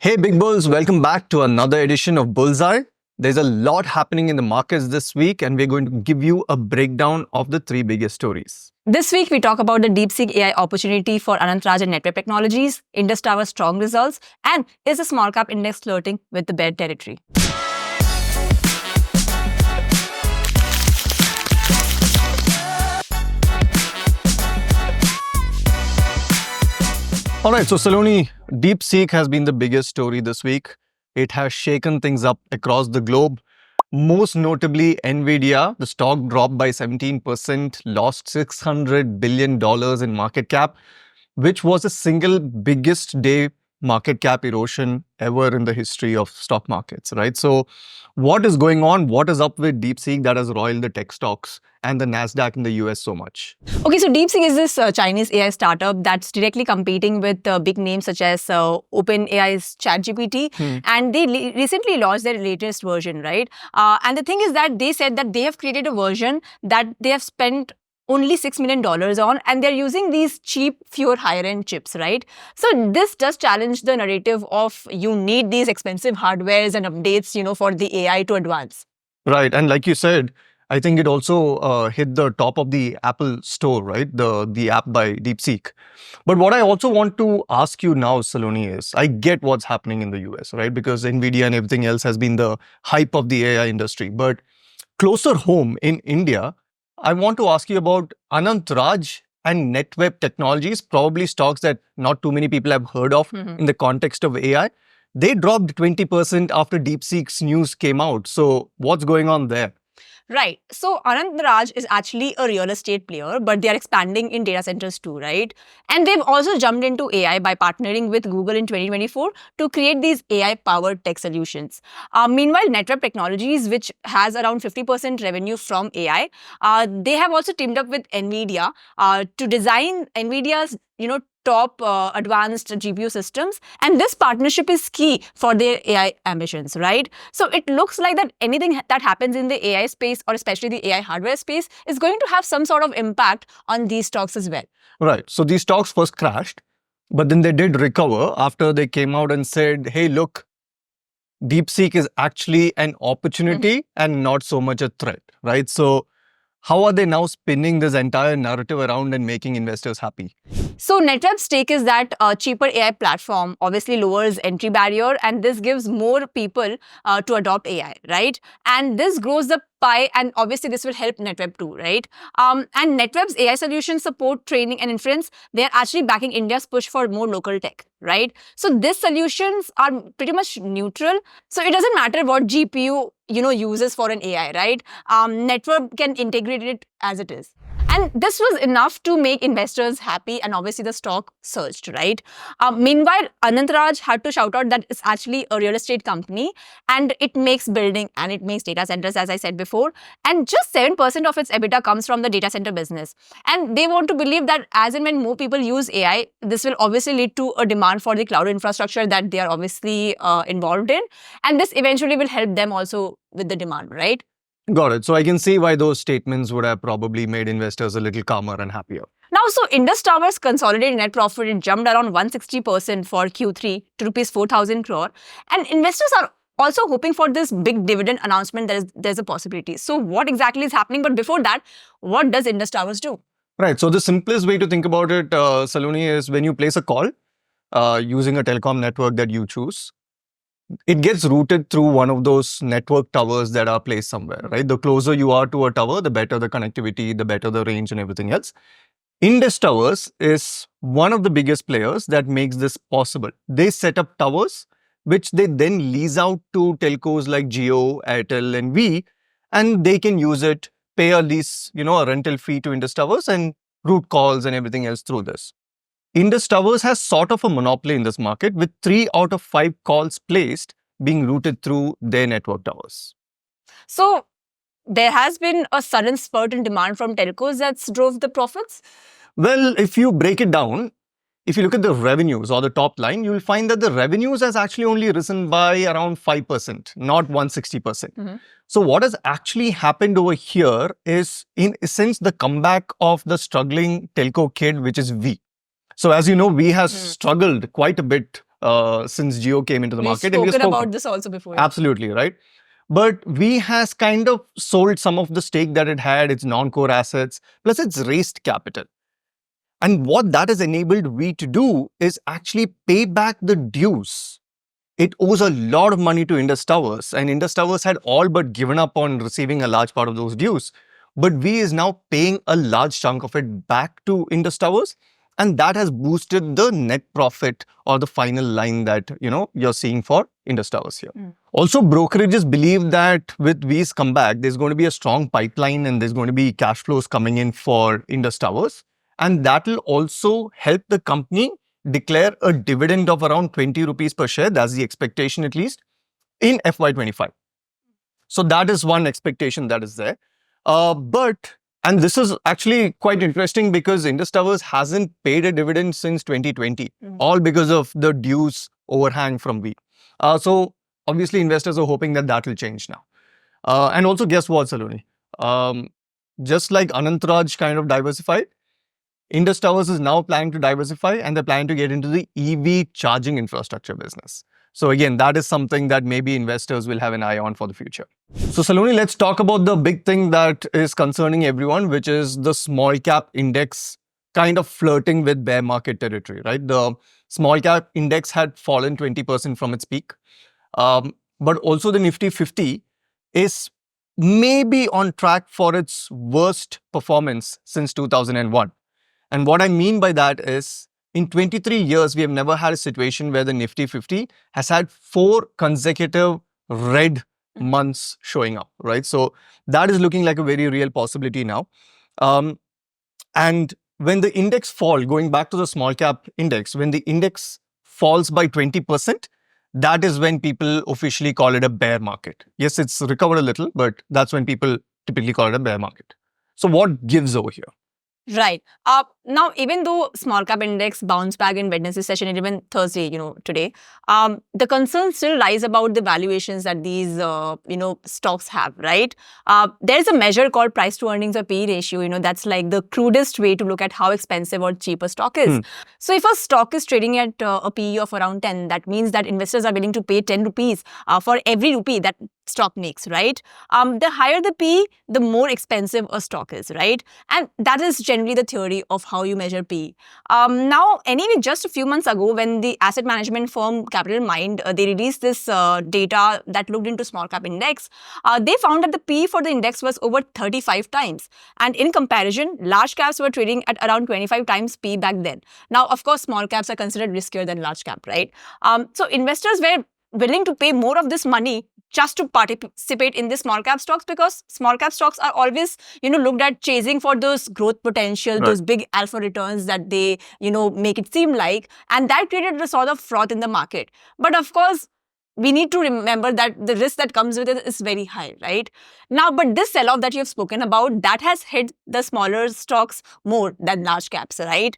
Hey, big bulls, welcome back to another edition of Bullseye. There's a lot happening in the markets this week, and we're going to give you a breakdown of the three biggest stories. This week, we talk about the Deepseek AI opportunity for Anant Raj and Netweb technologies, Indus Towers strong results, and is the small cap index flirting with the bear territory? All right, so Saloni, Deepseek has been the biggest story this week. It has shaken things up across the globe. Most notably, Nvidia, the stock dropped by 17%, lost $600 billion in market cap, which was the single biggest day market cap erosion ever in the history of stock markets, right? So what is going on? What is up with Deepseek that has roiled the tech stocks and the NASDAQ in the US so much? Okay, so Deepseek is this Chinese AI startup that's directly competing with big names such as OpenAI's ChatGPT, and they recently launched their latest version, right? And the thing is that they said that they have created a version that they have spent only $6 million on, and they're using these cheap, fewer higher-end chips, right? So this does challenge the narrative of you need these expensive hardwares and updates, for the AI to advance. Right, and like you said, I think it also hit the top of the Apple Store, right? The app by Deepseek. But what I also want to ask you now, Saloni, is I get what's happening in the US, right? Because Nvidia and everything else has been the hype of the AI industry. But closer home in India, I want to ask you about Anant Raj and Netweb technologies, probably stocks that not too many people have heard of in the context of AI. They dropped 20% after DeepSeek's news came out. So what's going on there? Right. So Anant Raj is actually a real estate player, but they are expanding in data centers too, right? And they've also jumped into AI by partnering with Google in 2024 to create these AI-powered tech solutions. Meanwhile, Netweb Technologies, which has around 50% revenue from AI, they have also teamed up with Nvidia to design Nvidia's, top advanced GPU systems. And this partnership is key for their AI ambitions, right? So it looks like that anything that happens in the AI space, or especially the AI hardware space, is going to have some sort of impact on these stocks as well. Right. So these stocks first crashed, but then they did recover after they came out and said, hey, look, Deepseek is actually an opportunity and not so much a threat, right? So how are they now spinning this entire narrative around and making investors happy? So Netweb's take is that a cheaper AI platform obviously lowers entry barrier, and this gives more people to adopt AI, right? And this grows the pie, and obviously this will help Netweb too, right? And Netweb's AI solutions support training and inference. They're actually backing India's push for more local tech, right? So these solutions are pretty much neutral. So it doesn't matter what GPU uses for an AI, right? Netweb can integrate it as it is. And this was enough to make investors happy, and obviously the stock surged, right? Meanwhile, Anant Raj had to shout out that it's actually a real estate company, and it makes building and it makes data centers, as I said before. And just 7% of its EBITDA comes from the data center business. And they want to believe that as and when more people use AI, this will obviously lead to a demand for the cloud infrastructure that they are obviously involved in. And this eventually will help them also with the demand, right? Got it. So I can see why those statements would have probably made investors a little calmer and happier. Now, so Indus Towers consolidated net profit jumped around 160% for Q3 to rupees 4,000 crore. And investors are also hoping for this big dividend announcement. There's a possibility. So what exactly is happening? But before that, what does Indus Towers do? Right. So the simplest way to think about it, Saloni, is when you place a call using a telecom network that you choose, it gets routed through one of those network towers that are placed somewhere, right? The closer you are to a tower, the better the connectivity, the better the range and everything else. Indus Towers is one of the biggest players that makes this possible. They set up towers, which they then lease out to telcos like Jio, Airtel and Vi, and they can use it, pay a lease, a rental fee to Indus Towers and route calls and everything else through this. Indus Towers has sort of a monopoly in this market, with 3 out of 5 calls placed being routed through their network towers. So there has been a sudden spurt in demand from telcos that's drove the profits? Well, if you break it down, if you look at the revenues or the top line, you will find that the revenues has actually only risen by around 5%, not 160%. So what has actually happened over here is, in essence, the comeback of the struggling telco kid, which is Vi. So as you know, Vi has struggled quite a bit since Jio came into the We've market. And spoken about this also before. Absolutely, right? But Vi has kind of sold some of the stake that it had, its non-core assets, plus it's raised capital. And what that has enabled Vi to do is actually pay back the dues. It owes a lot of money to Indus Towers, and Indus Towers had all but given up on receiving a large part of those dues. But Vi is now paying a large chunk of it back to Indus Towers, and that has boosted the net profit or the final line that you're seeing for Indus Towers here. Also, brokerages believe that with Vi's comeback, there's going to be a strong pipeline and there's going to be cash flows coming in for Indus Towers, and that will also help the company declare a dividend of around 20 rupees per share. That's the expectation, at least, in FY25. So that is one expectation that is there. And this is actually quite interesting because Indus Towers hasn't paid a dividend since 2020, all because of the dues overhang from Vi. So obviously, investors are hoping that that will change now. And also, guess what, Saloni? Just like Anant Raj kind of diversified, Indus Towers is now planning to diversify, and they're planning to get into the EV charging infrastructure business. So again, that is something that maybe investors will have an eye on for the future. So Saloni, let's talk about the big thing that is concerning everyone, which is the small cap index kind of flirting with bear market territory, right? The small cap index had fallen 20% from its peak. But also the Nifty 50 is maybe on track for its worst performance since 2001. And what I mean by that is, in 23 years, we have never had a situation where the Nifty 50 has had 4 consecutive red months showing up, right? So that is looking like a very real possibility now. And when the index falls, going back to the small cap index, when the index falls by 20%, that is when people officially call it a bear market. Yes, it's recovered a little, but that's when people typically call it a bear market. So what gives over here? Right. Now, even though small cap index bounced back in Wednesday session and even Thursday, today, the concerns still rise about the valuations that these, stocks have, right? There's a measure called price to earnings or PE ratio, that's like the crudest way to look at how expensive or cheap a stock is. So if a stock is trading at a PE of around 10, that means that investors are willing to pay 10 rupees for every rupee that stock makes, right? The higher the PE, the more expensive a stock is, right? And that is generally the theory of how you measure PE. Now, anyway, just a few months ago, when the asset management firm Capital Mind, they released this data that looked into small cap index, they found that the PE for the index was over 35 times. And in comparison, large caps were trading at around 25 times PE back then. Now, of course, small caps are considered riskier than large cap, right? So investors were willing to pay more of this money just to participate in the small cap stocks, because small cap stocks are always, looked at chasing for those growth potential, right, those big alpha returns that they, make it seem like. And that created a sort of froth in the market. But of course, we need to remember that the risk that comes with it is very high, right? Now, but this sell-off that you have spoken about, that has hit the smaller stocks more than large caps, right?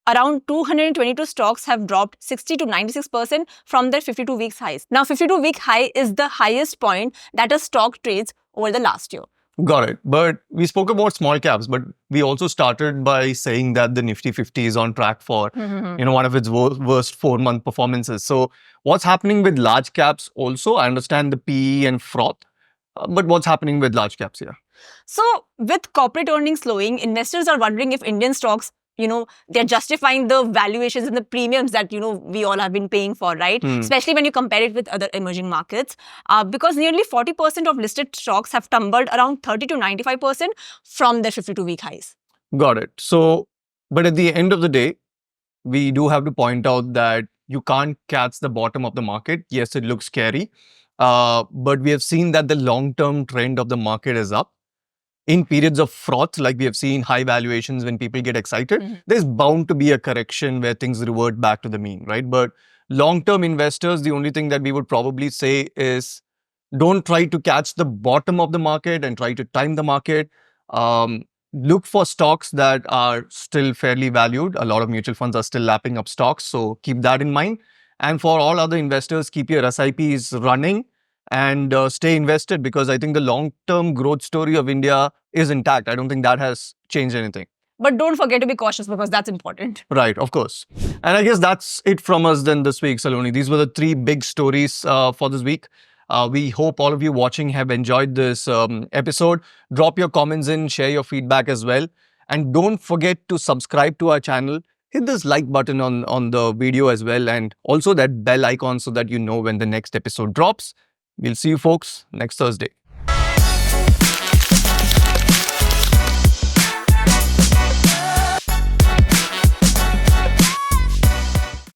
Around 222 stocks have dropped 60 to 96% from their 52 weeks highs. Now, 52-week high is the highest point that a stock trades over the last year. Got it. But we spoke about small caps, but we also started by saying that the Nifty 50 is on track for, one of its worst 4-month performances. So what's happening with large caps also? I understand the PE and froth, but what's happening with large caps here? So with corporate earnings slowing, investors are wondering if Indian stocks, they're justifying the valuations and the premiums that, we all have been paying for, right? Especially when you compare it with other emerging markets. Because nearly 40% of listed stocks have tumbled around 30 to 95% from their 52-week highs. Got it. So, but at the end of the day, we do have to point out that you can't catch the bottom of the market. Yes, it looks scary. But we have seen that the long-term trend of the market is up. In periods of froth, like we have seen high valuations when people get excited, there's bound to be a correction where things revert back to the mean, right? But long-term investors, the only thing that we would probably say is don't try to catch the bottom of the market and try to time the market. Look for stocks that are still fairly valued. A lot of mutual funds are still lapping up stocks, so keep that in mind. And for all other investors, keep your SIPs running and stay invested, because I think the long-term growth story of India is intact. I don't think that has changed anything. but don't forget to be cautious because that's important. Right, of course. And I guess that's it from us then this week, Saloni. These were the three big stories for this week. We hope all of you watching have enjoyed this episode. Drop your comments in, share your feedback as well. And don't forget to subscribe to our channel. Hit this like button on the video as well, and also that bell icon so that you know when the next episode drops. We'll see you folks next Thursday.